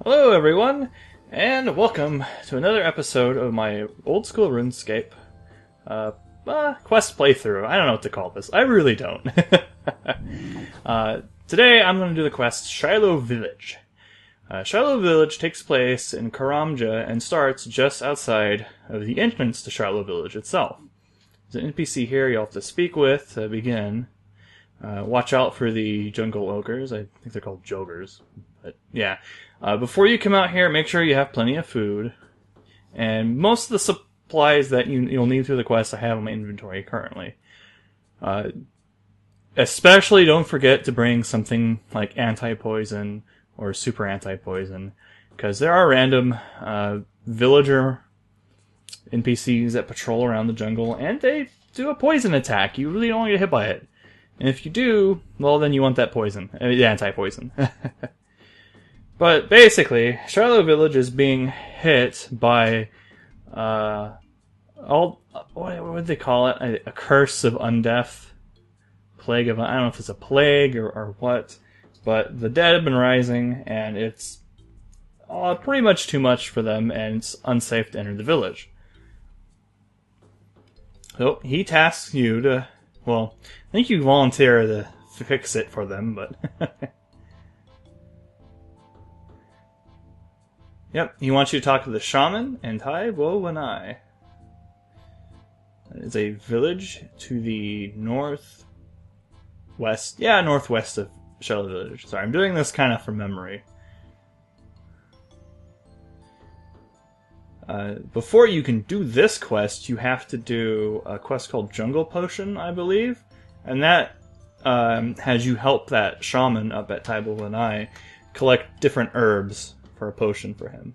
Hello everyone, and welcome to another episode of my old school Runescape quest playthrough. I don't know what to call this. I really don't. Today I'm going to do the quest Shilo Village. Shilo Village takes place in Karamja and starts just outside of the entrance to Shilo Village itself. There's an NPC here you'll have to speak with to begin. Watch out for the jungle ogres. I think they're called jogers. But yeah. Before you come out here, make sure you have plenty of food. And most of the supplies that you'll need through the quest I have in my inventory currently. Especially don't forget to bring something like anti-poison or super anti-poison. Because there are random villager NPCs that patrol around the jungle, and they do a poison attack. You really don't want to get hit by it. And if you do, well, then you want that poison. Anti-poison. But basically, Shilo Village is being hit by what would they call it? A curse of undeath, plague of I don't know if it's a plague or what, but the dead have been rising, and it's pretty much too much for them, and it's unsafe to enter the village. So he tasks you to, well, I think you volunteer to fix it for them, but. Yep, he wants you to talk to the shaman and Tai Wo and I. It's a village to the northwest. Yeah, northwest of Shilo Village. Sorry, I'm doing this kind of from memory. Before you can do this quest, you have to do a quest called Jungle Potion, I believe. And that has you help that shaman up at Tai Wo and I collect different herbs for a potion for him.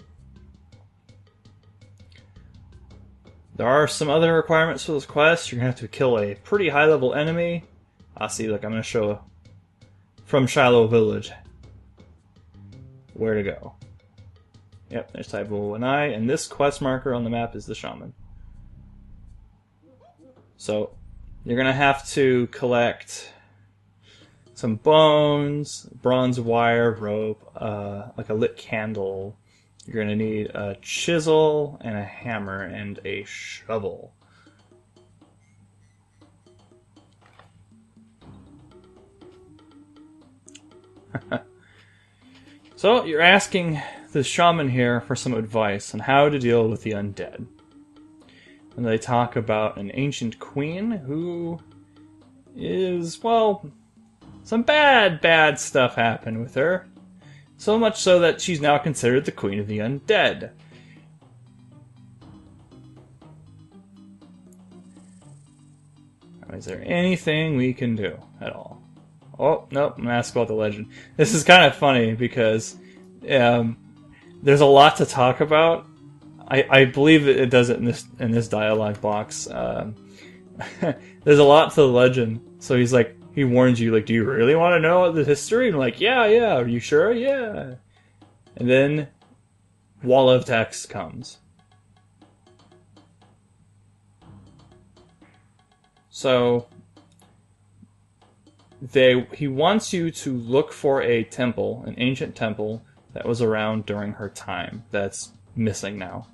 There are some other requirements for this quest. You're going to have to kill a pretty high level enemy. See, look, I'm going to show from Shilo Village where to go. Yep, there's Tai Wo and I, and this quest marker on the map is the shaman. So, you're going to have to collect some bones, bronze wire, rope, like a lit candle. You're going to need a chisel and a hammer and a shovel. So you're asking the shaman here for some advice on how to deal with the undead. And they talk about an ancient queen who is, well, some bad stuff happened with her. So much so that she's now considered the queen of the undead. Is there anything we can do at all? Oh, nope, I'm going to ask about the legend. This is kind of funny because there's a lot to talk about. I believe it does it in this dialogue box. There's a lot to the legend. So he's like, he warns you, like, do you really want to know the history? And I'm like, yeah, are you sure? Yeah. And then, wall of text comes. So, he wants you to look for a temple, an ancient temple, that was around during her time, that's missing now.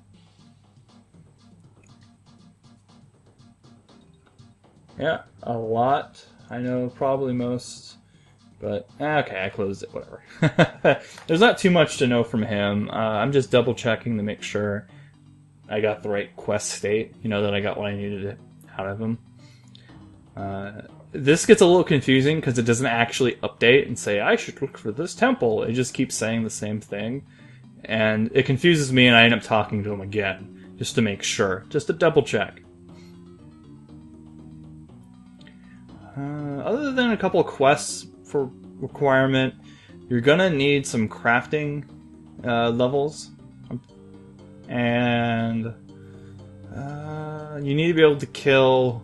Yeah, a lot. I know probably most, but okay, I closed it, whatever. There's not too much to know from him. I'm just double checking to make sure I got the right quest state, that I got what I needed out of him. This gets a little confusing because it doesn't actually update and say, I should look for this temple. It just keeps saying the same thing, and it confuses me, and I end up talking to him again, just to make sure, just to double check. Other than a couple of quests for requirement, you're gonna need some crafting levels, and you need to be able to kill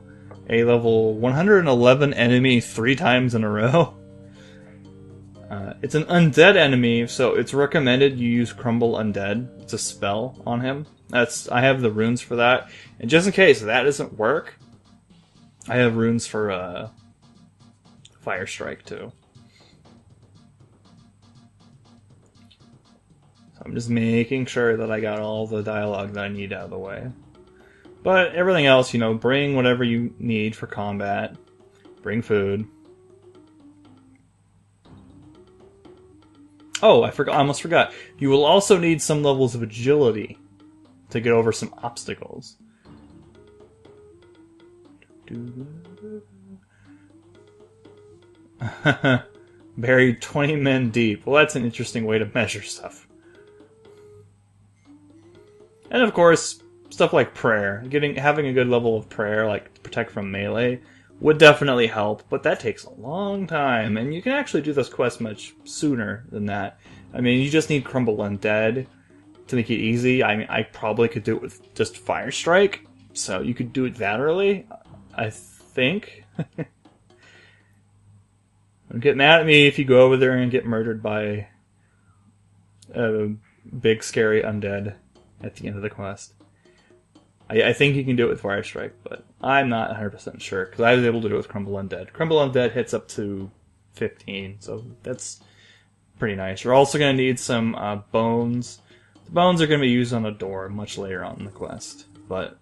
a level 111 enemy 3 times in a row. It's an undead enemy, so it's recommended you use Crumble Undead. It's a spell on him. I have the runes for that, and just in case that doesn't work, I have runes for Fire Strike too. I'm just making sure that I got all the dialogue that I need out of the way. But everything else, you know, bring whatever you need for combat. Bring food. Oh, I almost forgot. You will also need some levels of agility to get over some obstacles. Buried 20 men deep. Well, that's an interesting way to measure stuff. And of course, stuff like prayer. Having a good level of prayer, like to protect from melee, would definitely help, but that takes a long time, and you can actually do this quest much sooner than that. I mean, you just need Crumble Undead to make it easy. I mean, I probably could do it with just Fire Strike, so you could do it that early, I think. Don't get mad at me if you go over there and get murdered by a big scary undead at the end of the quest. I think you can do it with Fire Strike, but I'm not 100% sure, because I was able to do it with Crumble Undead. Crumble Undead hits up to 15, so that's pretty nice. You're also going to need some bones. The bones are going to be used on a door much later on in the quest, but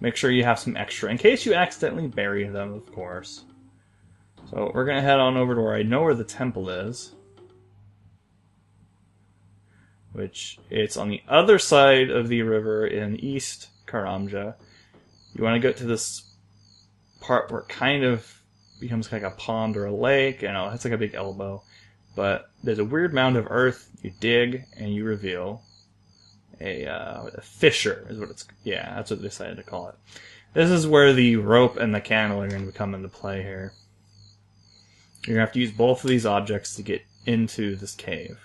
make sure you have some extra, in case you accidentally bury them, of course. So we're going to head on over to where I know where the temple is, which it's on the other side of the river in East Karamja. You want to go to this part where it kind of becomes like a pond or a lake. You know, it's like a big elbow. But there's a weird mound of earth you dig, and you reveal a fissure, is what it's... Yeah, that's what they decided to call it. This is where the rope and the candle are going to come into play here. You're going to have to use both of these objects to get into this cave.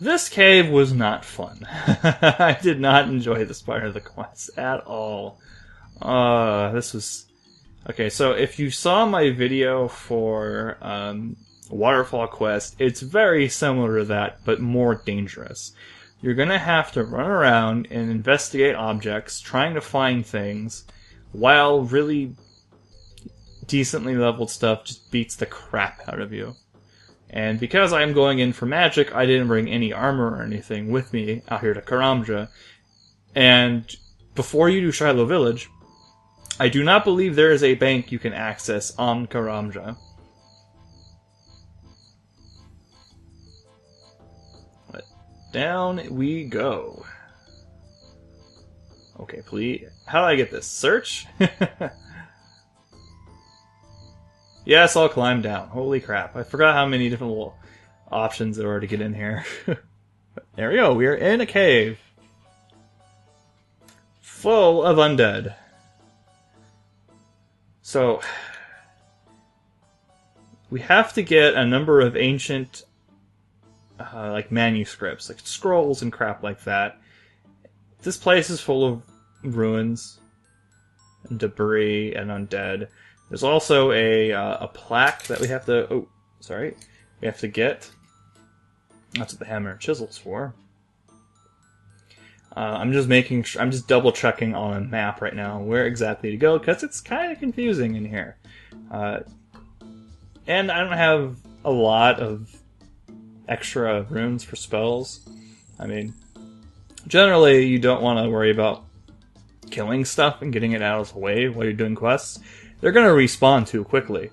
This cave was not fun. I did not enjoy this part of the quest at all. This was... Okay, so if you saw my video for Waterfall Quest, it's very similar to that, but more dangerous. You're going to have to run around and investigate objects, trying to find things, while really decently leveled stuff just beats the crap out of you. And because I'm going in for magic, I didn't bring any armor or anything with me out here to Karamja. And before you do Shilo Village, I do not believe there is a bank you can access on Karamja. But down we go. Okay, please. How do I get this? Search? Yes, I'll climb down. Holy crap. I forgot how many different little options there are to get in here. There we go. We are in a cave. Full of undead. So, we have to get a number of ancient like manuscripts, like scrolls and crap like that. This place is full of ruins and debris and undead. There's also a plaque that we have to... Oh, sorry. We have to get. That's what the hammer and chisel's for. I'm just double checking on a map right now where exactly to go, because it's kind of confusing in here. And I don't have a lot of extra runes for spells. I mean, generally you don't want to worry about killing stuff and getting it out of the way while you're doing quests. They're going to respawn too quickly.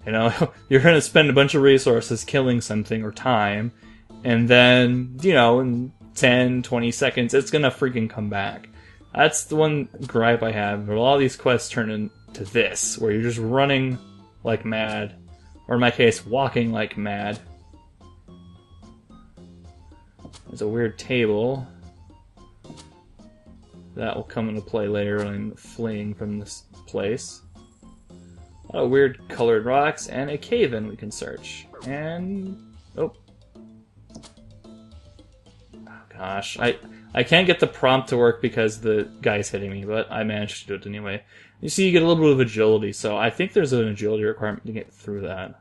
You know, you're going to spend a bunch of resources killing something or time, and then, you know, in 10, 20 seconds, it's going to freaking come back. That's the one gripe I have. A lot of these quests turn into this, where you're just running like mad, or in my case, walking like mad. There's a weird table. That will come into play later when I'm fleeing from this place. A lot of weird colored rocks, and a cave-in we can search. And... oh. Oh gosh, I can't get the prompt to work because the guy's hitting me, but I managed to do it anyway. You see, you get a little bit of agility, so I think there's an agility requirement to get through that.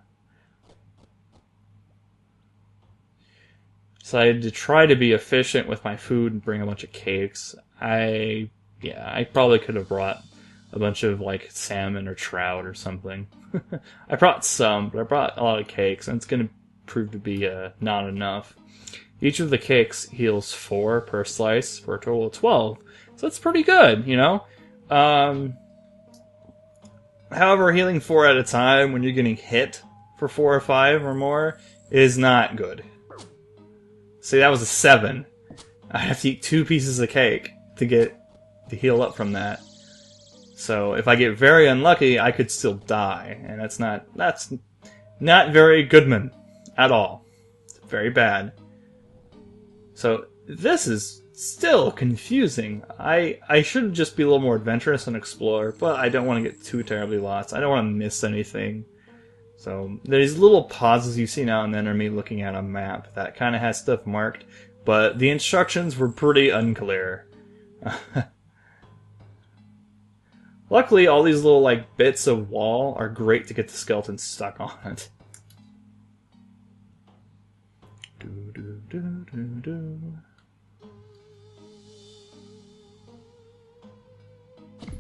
Decided to try to be efficient with my food and bring a bunch of cakes. I probably could have brought a bunch of, like, salmon or trout or something. I brought some, but I brought a lot of cakes, and it's gonna proved to be not enough. Each of the cakes heals 4 per slice for a total of 12. So that's pretty good, you know? However, healing 4 at a time when you're getting hit for 4 or 5 or more is not good. See, that was a 7. I have to eat 2 pieces of cake to heal up from that. So if I get very unlucky, I could still die, and that's not very Goodman at all. It's very bad. So this is still confusing. I should just be a little more adventurous and explore, but I don't want to get too terribly lost. I don't want to miss anything. So there's little pauses you see now and then are me looking at a map that kind of has stuff marked, but the instructions were pretty unclear. Luckily, all these little like bits of wall are great to get the skeleton stuck on it.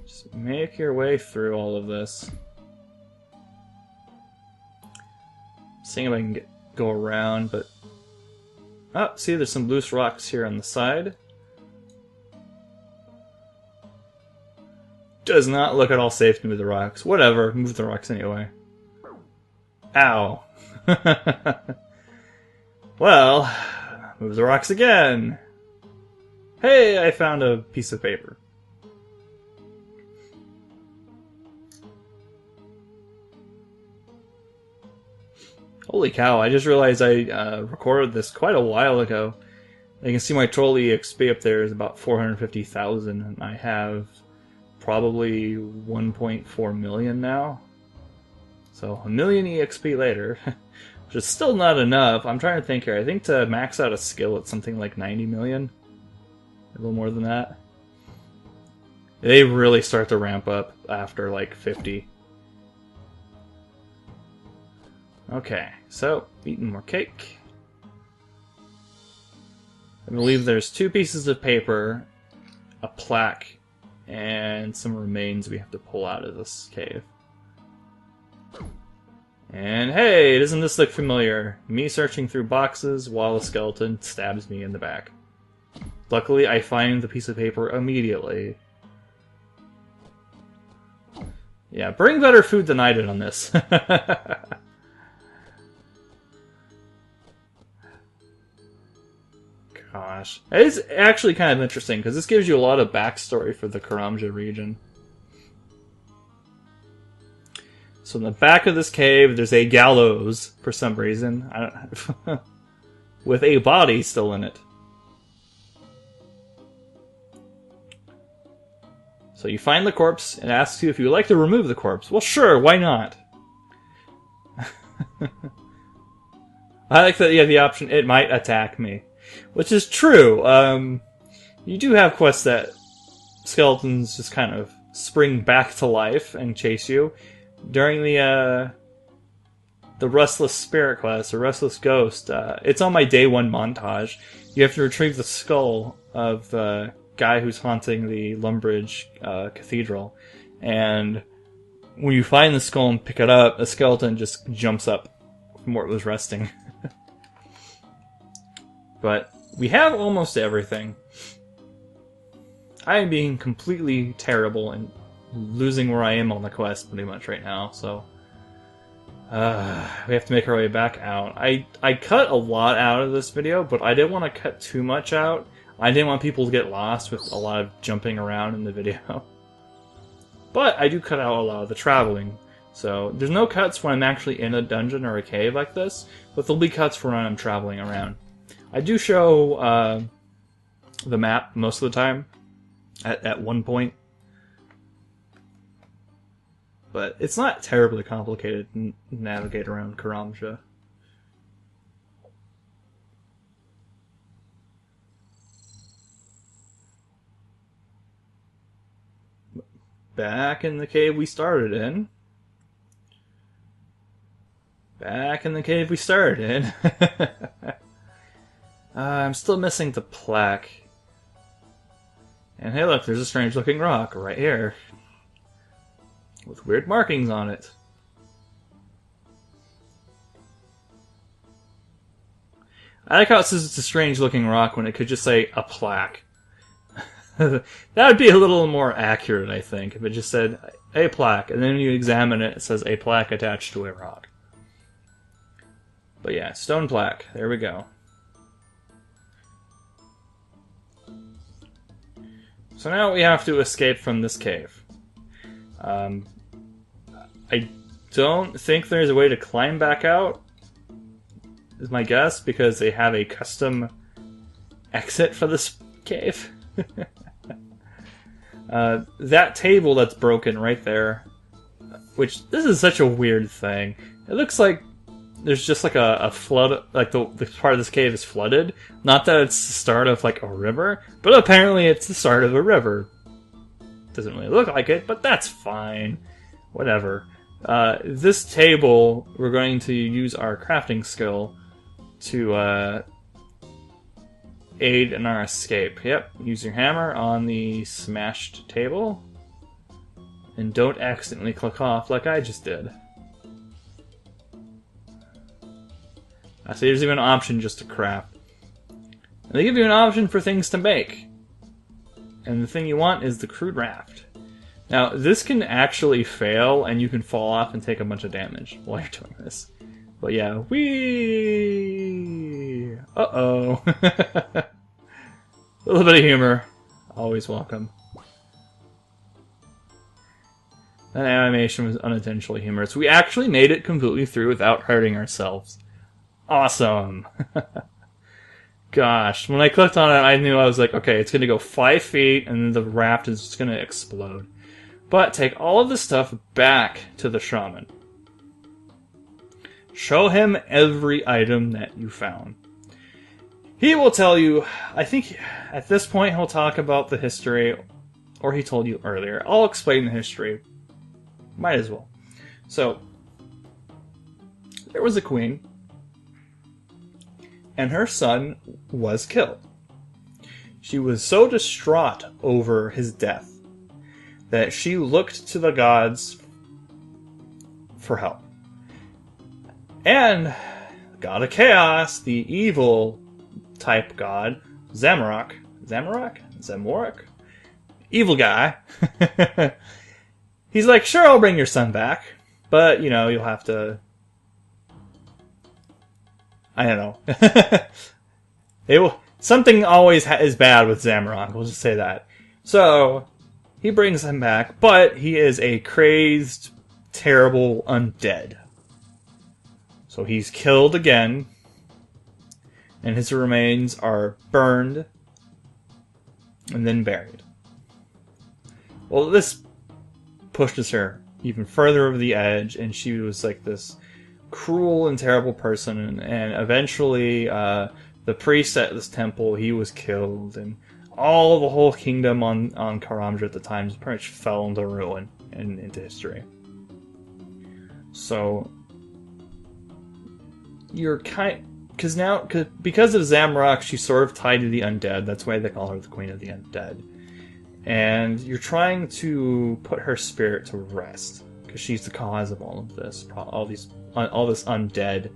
Just make your way through all of this. Seeing if I can go around, but... Oh, see, there's some loose rocks here on the side. Does not look at all safe to move the rocks. Whatever, move the rocks anyway. Ow. Well, move the rocks again. Hey, I found a piece of paper. Holy cow, I just realized I recorded this quite a while ago. You can see my total EXP up there is about 450,000, and I have probably 1.4 million now. So, 1 million EXP later, which is still not enough. I'm trying to think here. I think to max out a skill, it's something like 90 million. A little more than that. They really start to ramp up after like 50. Okay, so, eating more cake. I believe there's 2 pieces of paper, a plaque, and some remains we have to pull out of this cave. And hey, doesn't this look familiar? Me searching through boxes while a skeleton stabs me in the back. Luckily, I find the piece of paper immediately. Yeah, bring better food than I did on this. Gosh. It's actually kind of interesting, because this gives you a lot of backstory for the Karamja region. So in the back of this cave, there's a gallows, for some reason. I don't with a body still in it. So you find the corpse, and asks you if you would like to remove the corpse. Well, sure, why not? I like that you have the option, it might attack me. Which is true. You do have quests that skeletons just kind of spring back to life and chase you. During the Restless Spirit quest, or Restless Ghost, it's on my day 1 montage. You have to retrieve the skull of the guy who's haunting the Lumbridge Cathedral. And when you find the skull and pick it up, the skeleton just jumps up from where it was resting. But we have almost everything. I am being completely terrible and losing where I am on the quest pretty much right now, so... we have to make our way back out. I cut a lot out of this video, but I didn't want to cut too much out. I didn't want people to get lost with a lot of jumping around in the video. But I do cut out a lot of the traveling. So there's no cuts when I'm actually in a dungeon or a cave like this, but there'll be cuts for when I'm traveling around. I do show the map most of the time, at one point. But it's not terribly complicated to navigate around Karamja. Back in the cave we started in. Back in the cave we started in. I'm still missing the plaque. And hey look, there's a strange looking rock right here. With weird markings on it. I like how it says it's a strange looking rock when it could just say a plaque. That would be a little more accurate, I think, if it just said a plaque, and then when you examine it, it says a plaque attached to a rock. But yeah, stone plaque. There we go. So now we have to escape from this cave. I don't think there's a way to climb back out, is my guess, because they have a custom exit for this cave. That table that's broken right there, which, this is such a weird thing. It looks like there's just like a flood, like the part of this cave is flooded. Not that it's the start of like a river, but apparently it's the start of a river. Doesn't really look like it, but that's fine. Whatever. This table, we're going to use our crafting skill to aid in our escape. Yep, use your hammer on the smashed table. And don't accidentally click off like I just did. I see there's even an option just to craft. And they give you an option for things to make. And the thing you want is the crude raft. Now, this can actually fail, and you can fall off and take a bunch of damage while you're doing this. But yeah, whee! Uh-oh. A little bit of humor. Always welcome. That animation was unintentionally humorous. We actually made it completely through without hurting ourselves. Awesome! Gosh, when I clicked on it, I knew I was like, okay, it's gonna go 5 feet, and then the raft is just gonna explode. But take all of this stuff back to the shaman. Show him every item that you found. He will tell you, I think at this point he'll talk about the history, or he told you earlier. I'll explain the history. Might as well. So, there was a queen, and her son was killed. She was so distraught over his death that she looked to the gods for help. And God of Chaos, the evil type god, Zamorak, evil guy, he's like, sure, I'll bring your son back, but, you know, you'll have to, I don't know. Something always is bad with Zamorak, we'll just say that. So, he brings him back, but he is a crazed, terrible undead. So he's killed again, and his remains are burned and then buried. Well, this pushes her even further over the edge, and she was like this cruel and terrible person, and eventually the priest at this temple, he was killed, and the whole kingdom on Karamja at the time pretty much fell into ruin and into history. So you're because of Zamorak, she's sort of tied to the undead. That's why they call her the Queen of the Undead. And you're trying to put her spirit to rest because she's the cause of all of this, all this undead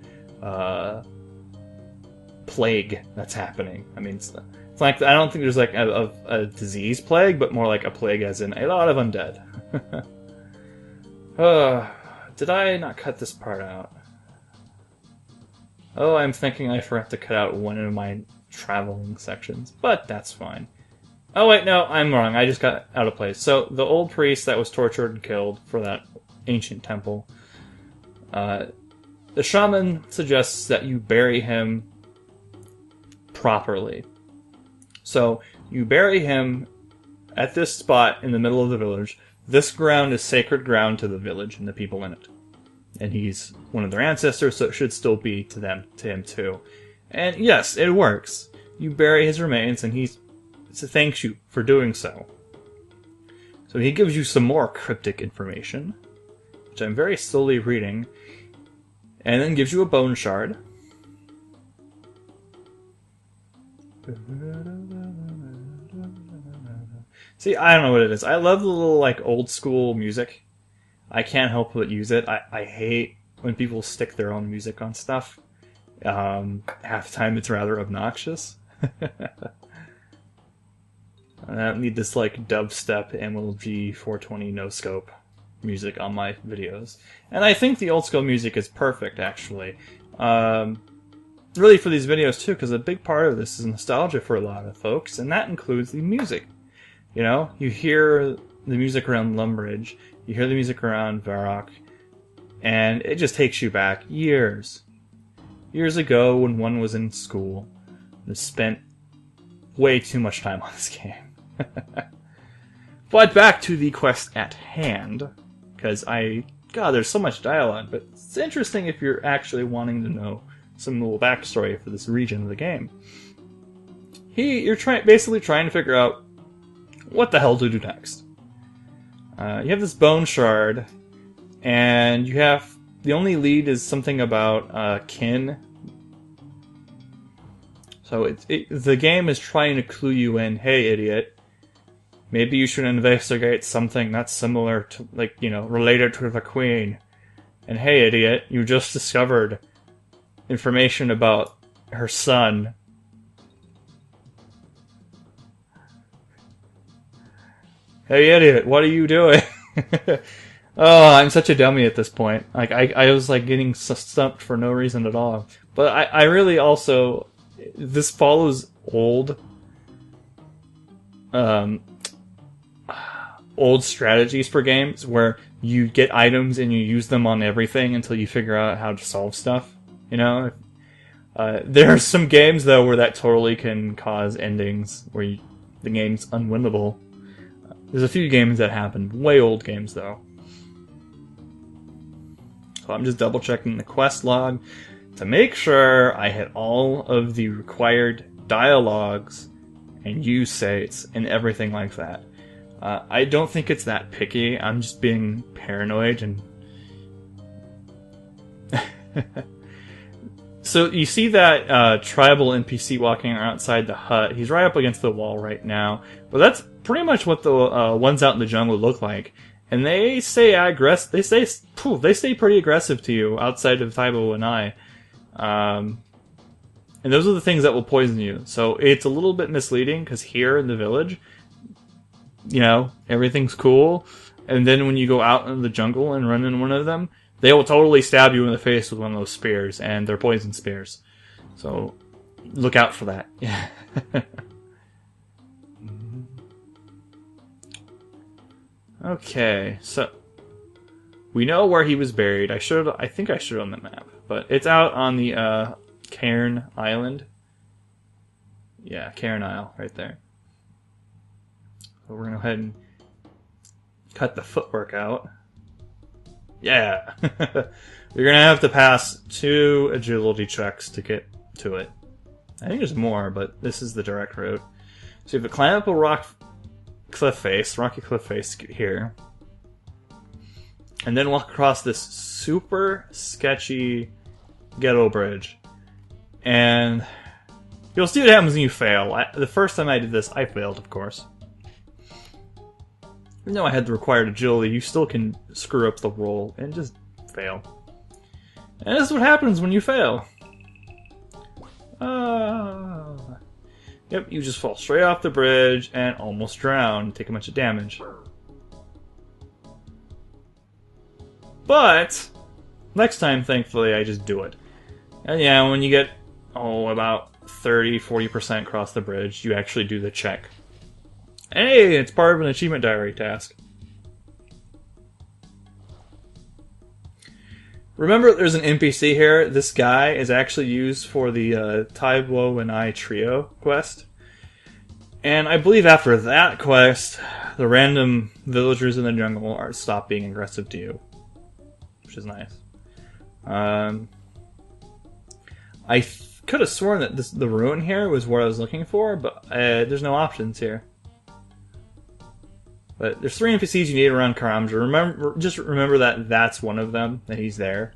plague that's happening. I mean, it's like, I don't think there's like a disease plague, but more like a plague as in a lot of undead. Did I not cut this part out? Oh, I'm thinking I forgot to cut out one of my traveling sections, but that's fine. Oh wait, no, I'm wrong. I just got out of place. So, the old priest that was tortured and killed for that ancient temple, the shaman suggests that you bury him properly. So, you bury him at this spot in the middle of the village. This ground is sacred ground to the village and the people in it. And he's one of their ancestors, so it should still be to him too. And yes, it works. You bury his remains, and he thanks you for doing so. So he gives you some more cryptic information, which I'm very slowly reading, and then gives you a bone shard. See, I don't know what it is. I love the little, like, old school music. I can't help but use it. I hate when people stick their own music on stuff. Half the time it's rather obnoxious. I don't need this like dubstep MLG 420 no scope music on my videos. And I think the old school music is perfect, actually. Really for these videos too, because a big part of this is nostalgia for a lot of folks, and that includes the music. You know, you hear the music around Lumbridge, you hear the music around Varrock, and it just takes you back years. Years ago when one was in school and spent way too much time on this game. But back to the quest at hand, because God, there's so much dialogue, but it's interesting if you're actually wanting to know some little backstory for this region of the game. You're basically trying to figure out what the hell to do next. You have this bone shard, and you have the only lead is something about kin. So the game is trying to clue you in. Hey, idiot. Maybe you should investigate something that's similar to, like, you know, related to the Queen. And hey, idiot, you just discovered information about her son. Hey, idiot, what are you doing? Oh, I'm such a dummy at this point. Like, I was, like, getting stumped for no reason at all. But I really also... This follows old strategies for games where you get items and you use them on everything until you figure out how to solve stuff. You know, there are some games though where that totally can cause endings where the game's unwinnable. There's a few games that happen, way old games though. So I'm just double checking the quest log to make sure I hit all of the required dialogues and use states and everything like that. I don't think it's that picky. I'm just being paranoid and... So you see that tribal NPC walking outside the hut. He's right up against the wall right now. But that's pretty much what the ones out in the jungle look like. And they stay they stay pretty aggressive to you outside of Thaibo and I. And those are the things that will poison you. So it's a little bit misleading because here in the village, you know, everything's cool. And then when you go out in the jungle and run into one of them, they will totally stab you in the face with one of those spears, and they're poison spears. So look out for that. Yeah. Okay, so we know where he was buried. I think I showed on the map, but it's out on the Cairn Island. Yeah, Cairn Isle, right there. So we're gonna go ahead and cut the footwork out. Yeah, you're gonna have to pass 2 agility checks to get to it. I think there's more, but this is the direct route. So you have to climb up a rocky cliff face here, and then walk across this super sketchy ghetto bridge, and you'll see what happens when you fail. The first time I did this, I failed, of course. Even though I had the required agility, you still can screw up the roll and just fail. And this is what happens when you fail. Yep, you just fall straight off the bridge and almost drown, take a bunch of damage. But next time, thankfully, I just do it. And yeah, when you get, about 30-40% across the bridge, you actually do the check. Hey, it's part of an achievement diary task. Remember, there's an NPC here. This guy is actually used for the Taibo and I trio quest. And I believe after that quest, the random villagers in the jungle stop being aggressive to you. Which is nice. I could have sworn that the ruin here was what I was looking for, but there's no options here. But there's 3 NPCs you need around Karamja. Just remember that that's one of them, that he's there.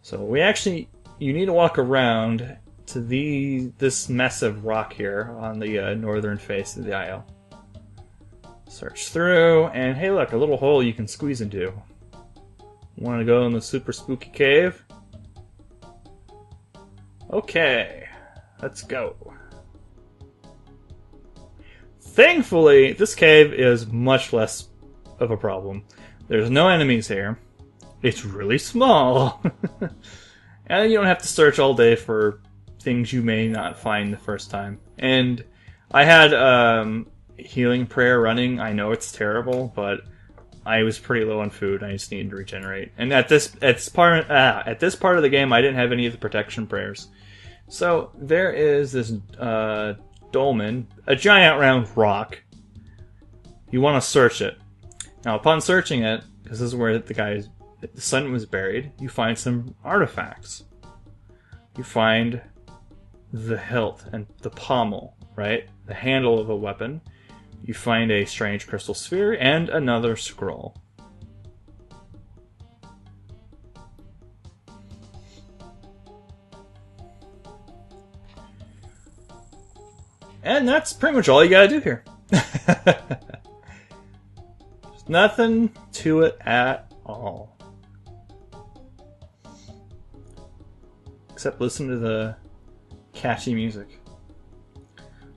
So you need to walk around to this mess of rock here on the northern face of the isle. Search through, and hey look, a little hole you can squeeze into. Want to go in the super spooky cave? Okay, let's go. Thankfully, this cave is much less of a problem. There's no enemies here. It's really small. And you don't have to search all day for things you may not find the first time. And I had healing prayer running. I know it's terrible, but I was pretty low on food. I just needed to regenerate. And at this part of the game, I didn't have any of the protection prayers. So there is this dolmen, a giant round rock. You want to search it. Now, upon searching it, because this is where the son was buried, you find some artifacts. You find the hilt and the pommel, right? The handle of a weapon. You find a strange crystal sphere and another scroll. And that's pretty much all you gotta do here. There's nothing to it at all. Except listen to the catchy music.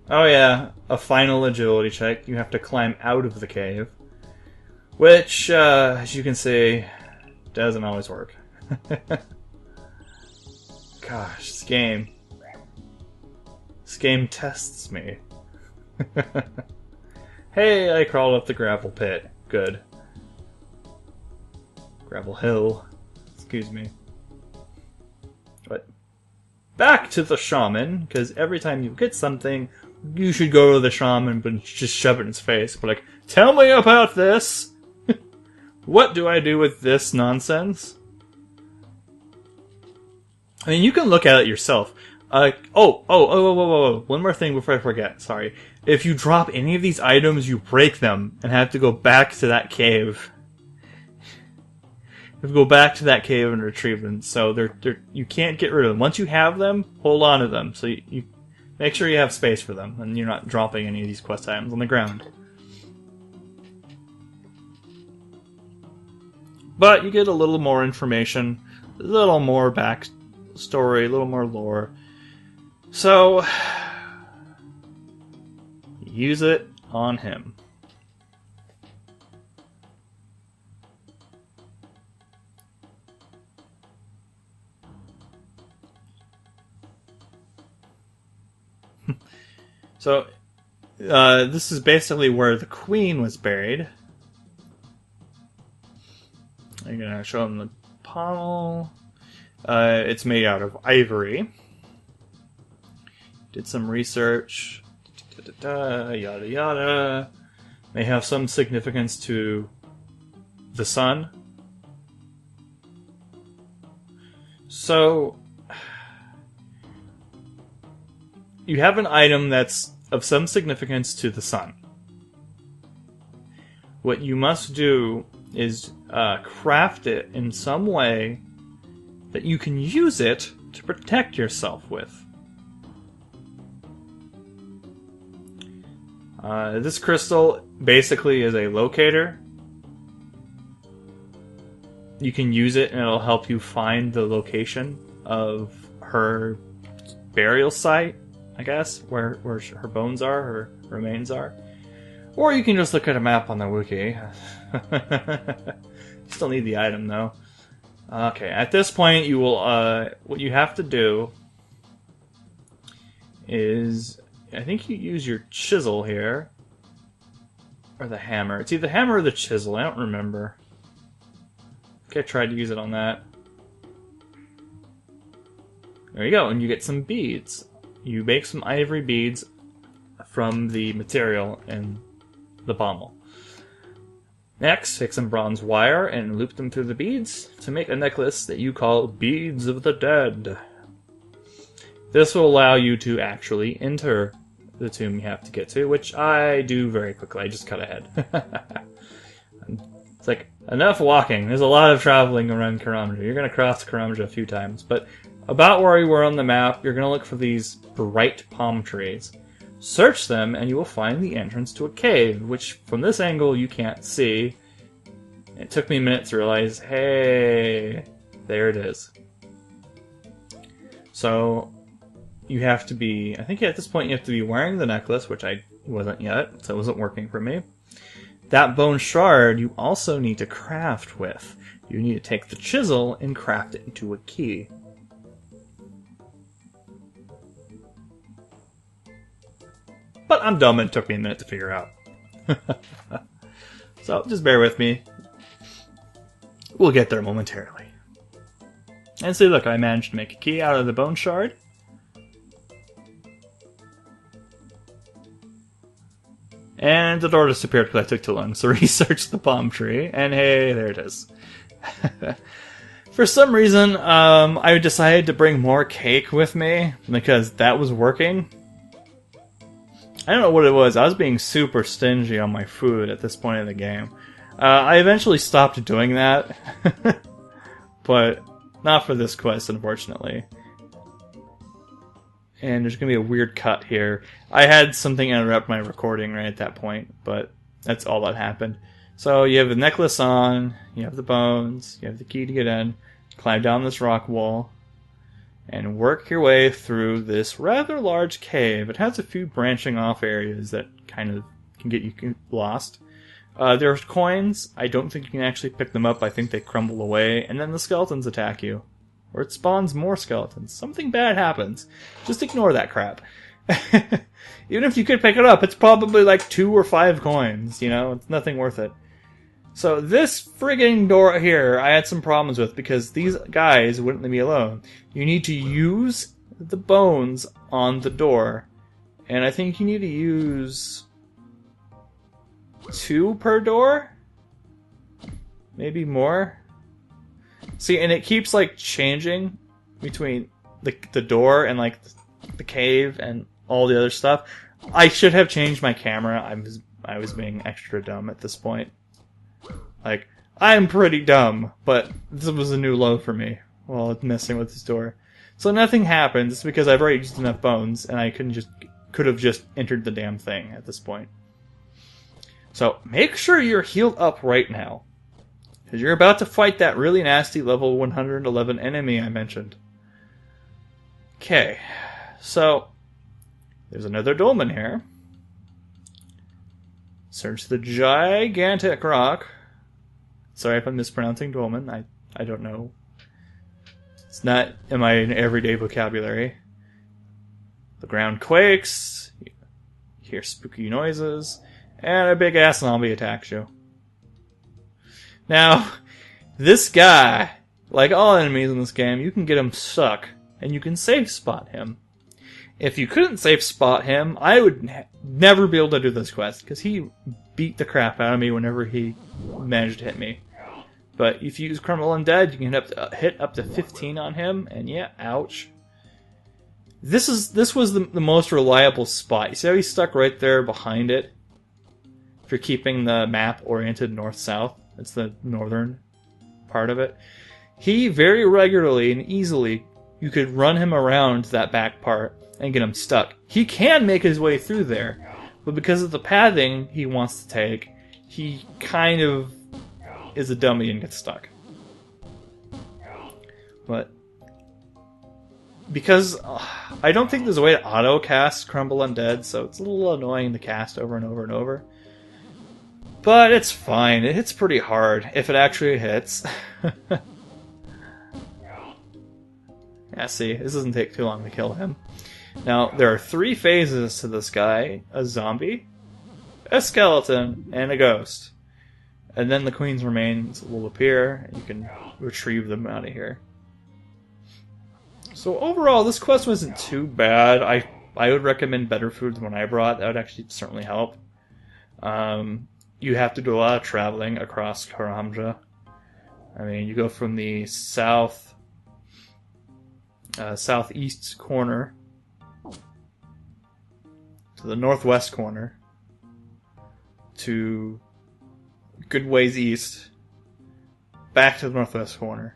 Oh yeah, a final agility check. You have to climb out of the cave. Which, as you can see, doesn't always work. Gosh, this game tests me. Hey, I crawled up the gravel pit. Good. Gravel hill. Excuse me. But back to the shaman, because every time you get something, you should go to the shaman and just shove it in his face. But like, tell me about this! What do I do with this nonsense? I mean, you can look at it yourself. Whoa. One more thing before I forget, sorry. If you drop any of these items, you break them and have to go back to that cave. You have to go back to that cave and retrieve them. So you can't get rid of them. Once you have them, hold on to them. So you make sure you have space for them and you're not dropping any of these quest items on the ground. But you get a little more information, a little more backstory, a little more lore. So, use it on him. So, this is basically where the queen was buried. I'm gonna show him the pommel. It's made out of ivory. Did some research. Yada yada. May have some significance to the sun. So, you have an item that's of some significance to the sun. What you must do is craft it in some way that you can use it to protect yourself with. This crystal basically is a locator. You can use it and it'll help you find the location of her burial site, I guess, where her bones are, her remains are. Or you can just look at a map on the wiki. You still need the item though. Okay, at this point you will, what you have to do is, I think you use your chisel here. Or the hammer. It's either the hammer or the chisel, I don't remember. I think I tried to use it on that. There you go, and you get some beads. You make some ivory beads from the material in the pommel. Next, take some bronze wire and loop them through the beads to make a necklace that you call Beads of the Dead. This will allow you to actually enter the tomb you have to get to, which I do very quickly. I just cut ahead. It's like, enough walking. There's a lot of traveling around Karamja. You're going to cross Karamja a few times, but about where you were on the map, you're going to look for these bright palm trees. Search them, and you will find the entrance to a cave, which from this angle you can't see. It took me a minute to realize, hey, there it is. So, you have to be, I think at this point you have to be wearing the necklace, which I wasn't yet, so it wasn't working for me. That bone shard you also need to craft with. You need to take the chisel and craft it into a key. But I'm dumb and it took me a minute to figure out. So just bear with me. We'll get there momentarily. And see, look, I managed to make a key out of the bone shard. And the door disappeared because I took too long to research the palm tree. And hey, there it is. For some reason, I decided to bring more cake with me because that was working. I don't know what it was. I was being super stingy on my food at this point in the game. I eventually stopped doing that. But not for this quest, unfortunately. And there's going to be a weird cut here. I had something interrupt my recording right at that point, but that's all that happened. So you have the necklace on, you have the bones, you have the key to get in, climb down this rock wall, and work your way through this rather large cave. It has a few branching off areas that kind of can get you lost. There's coins. I don't think you can actually pick them up. I think they crumble away, and then the skeletons attack you. Or it spawns more skeletons. Something bad happens. Just ignore that crap. Even if you could pick it up, it's probably like 2 or 5 coins, you know? It's nothing worth it. So this frigging door here, I had some problems with because these guys wouldn't leave me alone. You need to use the bones on the door. And I think you need to use 2 per door? Maybe more? See, and it keeps, like, changing between the door and, like, the cave and all the other stuff. I should have changed my camera. I was being extra dumb at this point. Like, I'm pretty dumb, but this was a new low for me while messing with this door. So nothing happens because I've already used enough bones, and I could have just entered the damn thing at this point. So, make sure you're healed up right now. Because you're about to fight that really nasty level 111 enemy I mentioned. Okay, so there's another dolmen here. Search the gigantic rock. Sorry if I'm mispronouncing dolmen. I don't know. It's not in my everyday vocabulary. The ground quakes. You hear spooky noises. And a big ass zombie attacks you. Now, this guy, like all enemies in this game, you can get him stuck, and you can safe spot him. If you couldn't safe spot him, I would never be able to do this quest, because he beat the crap out of me whenever he managed to hit me. But if you use Crumble Undead, you can hit up to 15 on him, and yeah, ouch. This was the most reliable spot. You see how he's stuck right there behind it? If you're keeping the map oriented north-south. It's the northern part of it. He very regularly and easily, you could run him around that back part and get him stuck. He can make his way through there, but because of the pathing he wants to take, he kind of is a dummy and gets stuck. But because I don't think there's a way to auto-cast Crumble Undead, so it's a little annoying to cast over and over and over. But it's fine. It hits pretty hard, if it actually hits. Yeah, see, this doesn't take too long to kill him. Now, there are 3 phases to this guy. A zombie, a skeleton, and a ghost. And then the Queen's remains will appear, and you can retrieve them out of here. So overall, this quest wasn't too bad. I would recommend better food than what I brought. That would actually certainly help. You have to do a lot of traveling across Karamja. I mean, you go from the southeast corner to the northwest corner to a good ways east, back to the northwest corner,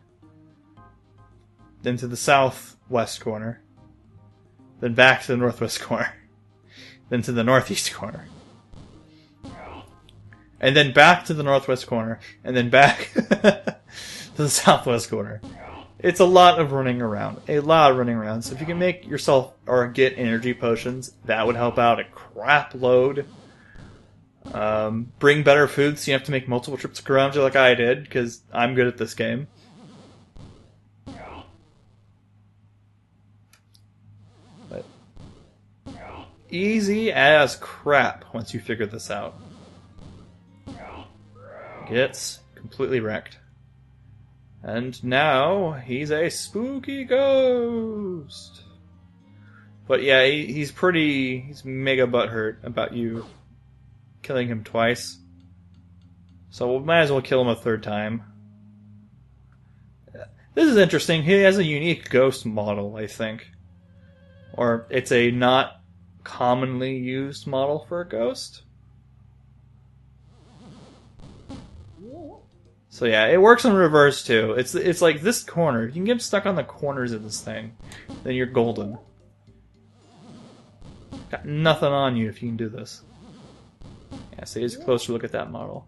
then to the southwest corner, then back to the northwest corner, then to the northeast corner. And then back to the northwest corner, and then back to the southwest corner. It's a lot of running around. A lot of running around. So if you can make yourself or get energy potions, that would help out a crap load. Bring better food so you have to make multiple trips around you like I did, because I'm good at this game. But easy as crap once you figure this out. Gets completely wrecked. And now he's a spooky ghost. But yeah, he's mega butthurt about you killing him twice. So we might as well kill him a third time. This is interesting. He has a unique ghost model, I think. Or it's a not commonly used model for a ghost. So yeah, it works in reverse too. It's like this corner. If you can get stuck on the corners of this thing, then you're golden. Got nothing on you if you can do this. Yeah, so here's a closer look at that model.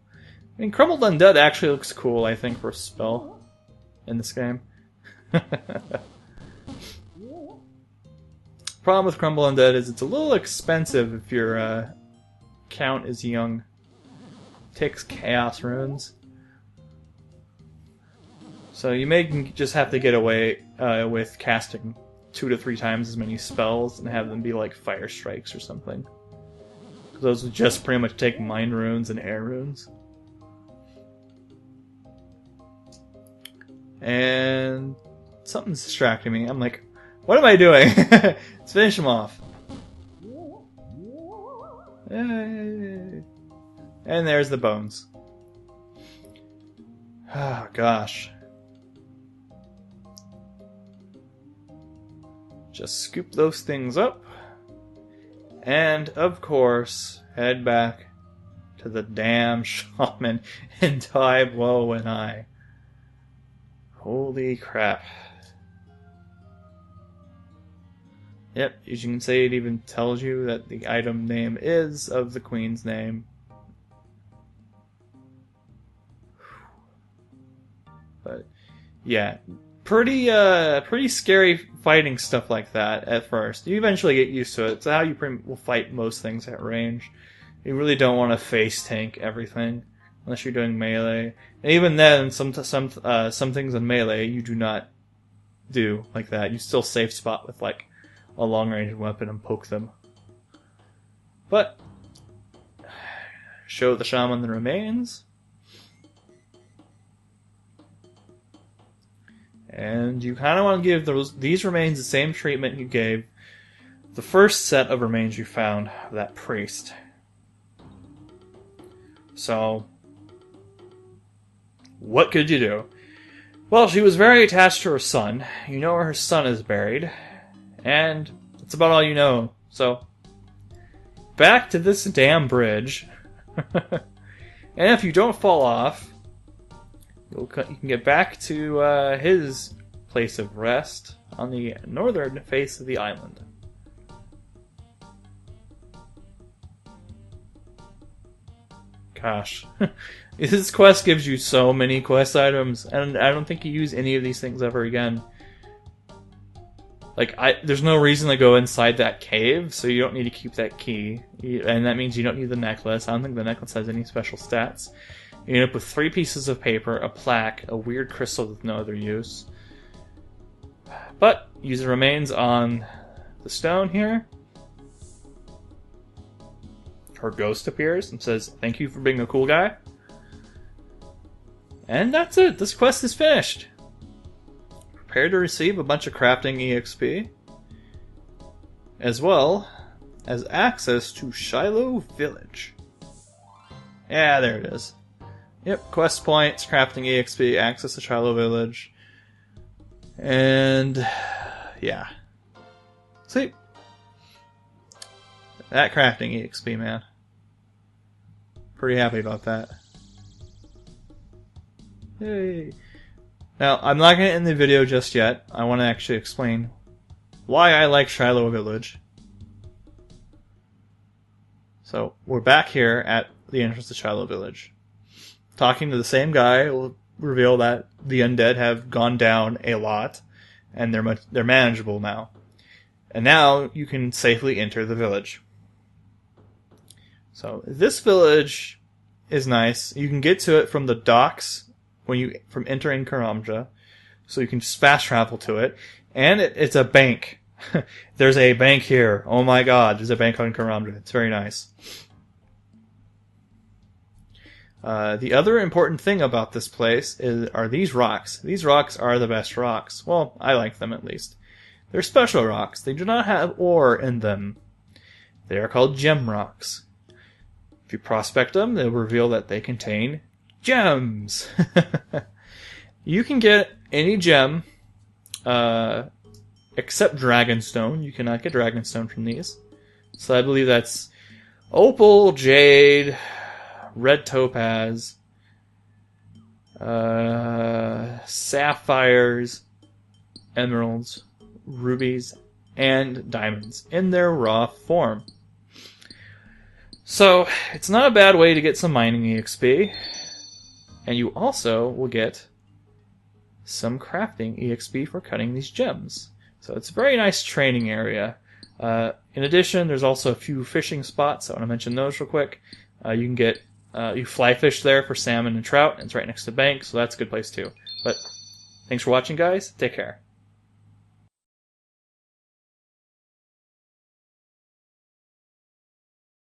I mean, Crumbled Undead actually looks cool, I think, for a spell in this game. Problem with Crumble Undead is it's a little expensive if your count is young. Takes chaos runes. So you may just have to get away with casting 2 to 3 times as many spells and have them be like fire strikes or something. Those would just pretty much take mind runes and air runes. And something's distracting me. I'm like, what am I doing? Let's finish him off. Yay. And there's the bones. Oh, gosh. Just scoop those things up. And, of course, head back to the damn shaman and die Woe and I. Holy crap. Yep, as you can see, it even tells you that the item name is of the queen's name. But, yeah. Pretty scary fighting stuff like that at first. You eventually get used to it. It's how you will fight most things at range. You really don't want to face tank everything unless you're doing melee. And even then, some things in melee you do not do like that. You still safe spot with like a long range weapon and poke them. But show the shaman the remains. And you kind of want to give these remains the same treatment you gave the first set of remains you found of that priest. So, what could you do? Well, she was very attached to her son. You know where her son is buried. And that's about all you know. So, back to this damn bridge. And if you don't fall off, you can get back to his place of rest on the northern face of the island. Gosh. This quest gives you so many quest items, and I don't think you use any of these things ever again. Like, there's no reason to go inside that cave, so you don't need to keep that key. And that means you don't need the necklace. I don't think the necklace has any special stats. You end up with 3 pieces of paper, a plaque, a weird crystal with no other use. But, use the remains on the stone here. Her ghost appears and says, "Thank you for being a cool guy." And that's it. This quest is finished. Prepare to receive a bunch of crafting EXP, as well as access to Shilo Village. Yeah, there it is. Yep, quest points, crafting EXP, access to Shilo Village. And yeah. See? That crafting EXP, man. Pretty happy about that. Yay. Now, I'm not going to end the video just yet. I want to actually explain why I like Shilo Village. So, we're back here at the entrance to Shilo Village. Talking to the same guy reveal that the undead have gone down a lot, and they're manageable now. And now you can safely enter the village. So this village is nice. You can get to it from the docks from entering Karamja, so you can just fast travel to it. And it's a bank. There's a bank here. Oh my god, there's a bank on Karamja. It's very nice. The other important thing about this place are these rocks. These rocks are the best rocks. Well, I like them at least. They're special rocks. They do not have ore in them. They are called gem rocks. If you prospect them, they'll reveal that they contain gems. You can get any gem except Dragonstone. You cannot get Dragonstone from these. So I believe that's Opal, Jade, Red Topaz, Sapphires, Emeralds, Rubies, and Diamonds in their raw form. So, it's not a bad way to get some mining EXP, and you also will get some crafting EXP for cutting these gems. So it's a very nice training area. In addition, there's also a few fishing spots. I want to mention those real quick. You can get you fly fish there for salmon and trout, and it's right next to the bank, so that's a good place too. But thanks for watching, guys. Take care.